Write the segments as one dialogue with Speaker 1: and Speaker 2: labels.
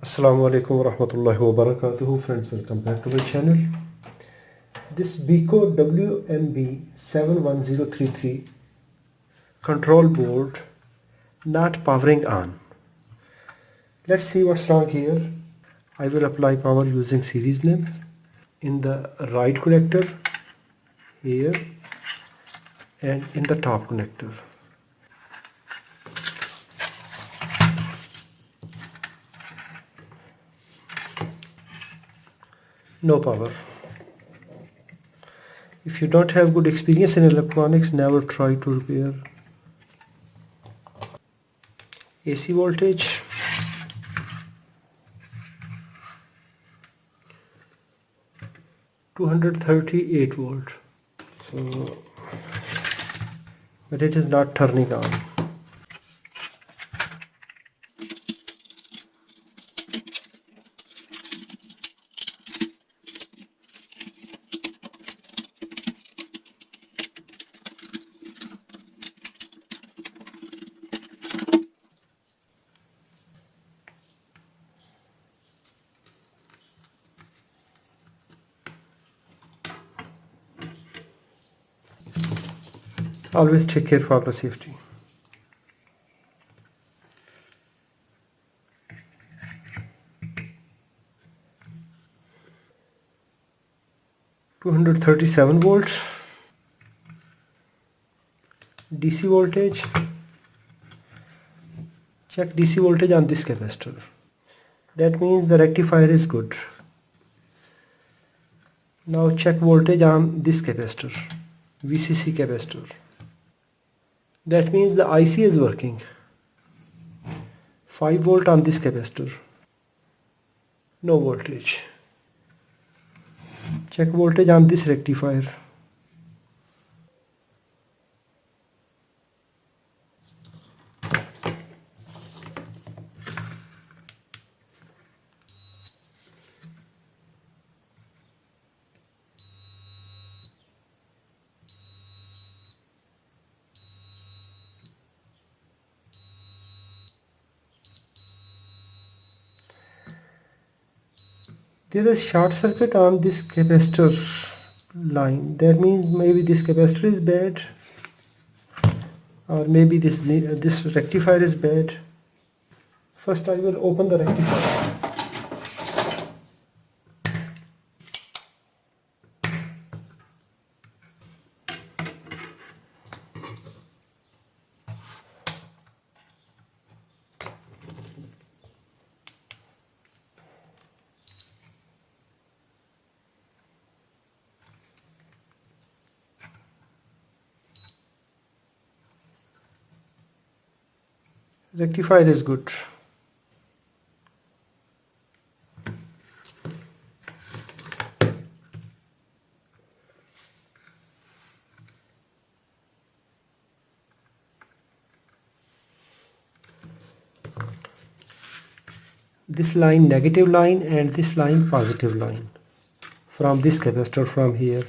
Speaker 1: Assalamu alaikum wa rahmatullahi wa barakatuhu. Friends, welcome back to my channel. This Beko WMB71033 control board not powering on. Let's see what's wrong here. I will apply power using series lamp in the right connector here and in the top connector. No power. If you don't have good experience in electronics, never try to repair. AC voltage 238 volt. But it is not turning on. Always take care for the safety. (237 volts) DC voltage. Check DC voltage on this capacitor. That means the rectifier is good. Now check voltage on this capacitor, VCC capacitor. That means the IC is working. 5 volt on this capacitor. No voltage. Check voltage on this rectifier. There is short circuit on this capacitor line. That means maybe this capacitor is bad, or maybe this rectifier is bad. First I will open the rectifier. Rectifier is good. This line negative line and this line positive line from this capacitor from here.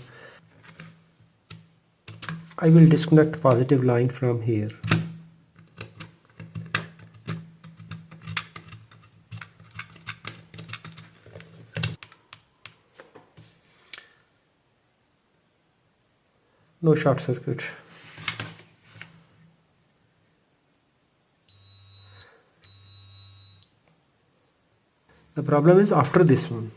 Speaker 1: I will disconnect positive line from here. No short circuit. The problem is after this one.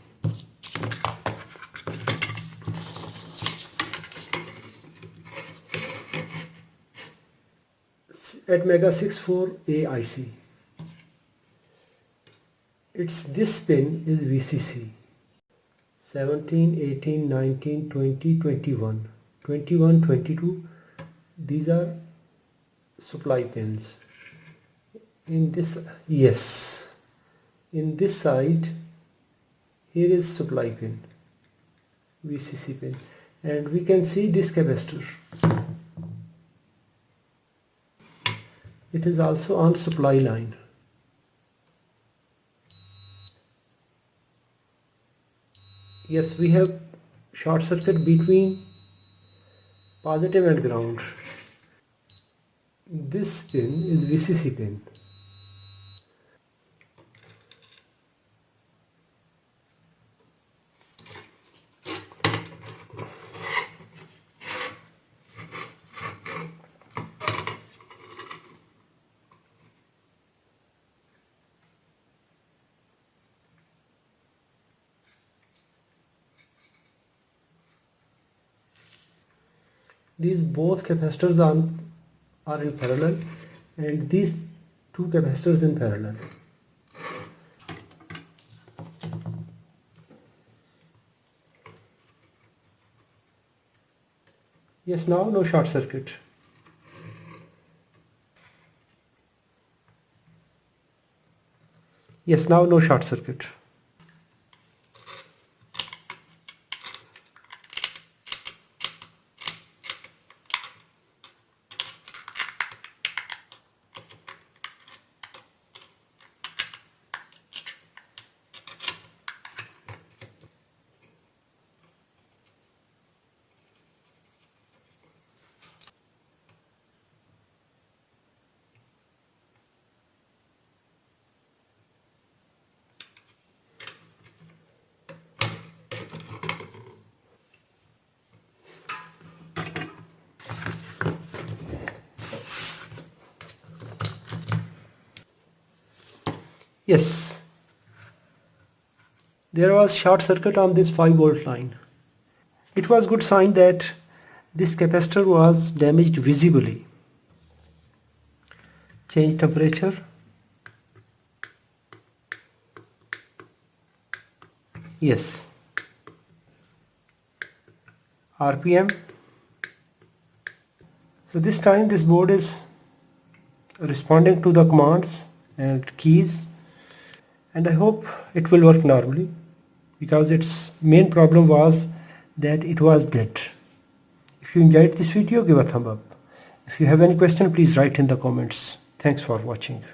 Speaker 1: At Mega 64A IC. This pin is VCC. 17, 18, 19, 20, 21. 21, 22, these are supply pins. In this, yes, in this side, here is supply pin, VCC pin, and we can see this capacitor. It is also on supply line. Yes, we have short circuit between positive and ground. This pin is VCC pin. these both capacitors are in parallel, and these two capacitors in parallel. Yes, now no short circuit. Yes, now no short circuit. Yes, there was short circuit on this 5-volt line. It was good sign that this capacitor was damaged visibly. Change temperature. Yes. RPM. So this time this board is responding to the commands and keys, and I hope it will work normally, because its main problem was that it was dead. If you enjoyed this video, give a thumb up. If you have any question, please write in the comments. Thanks for watching.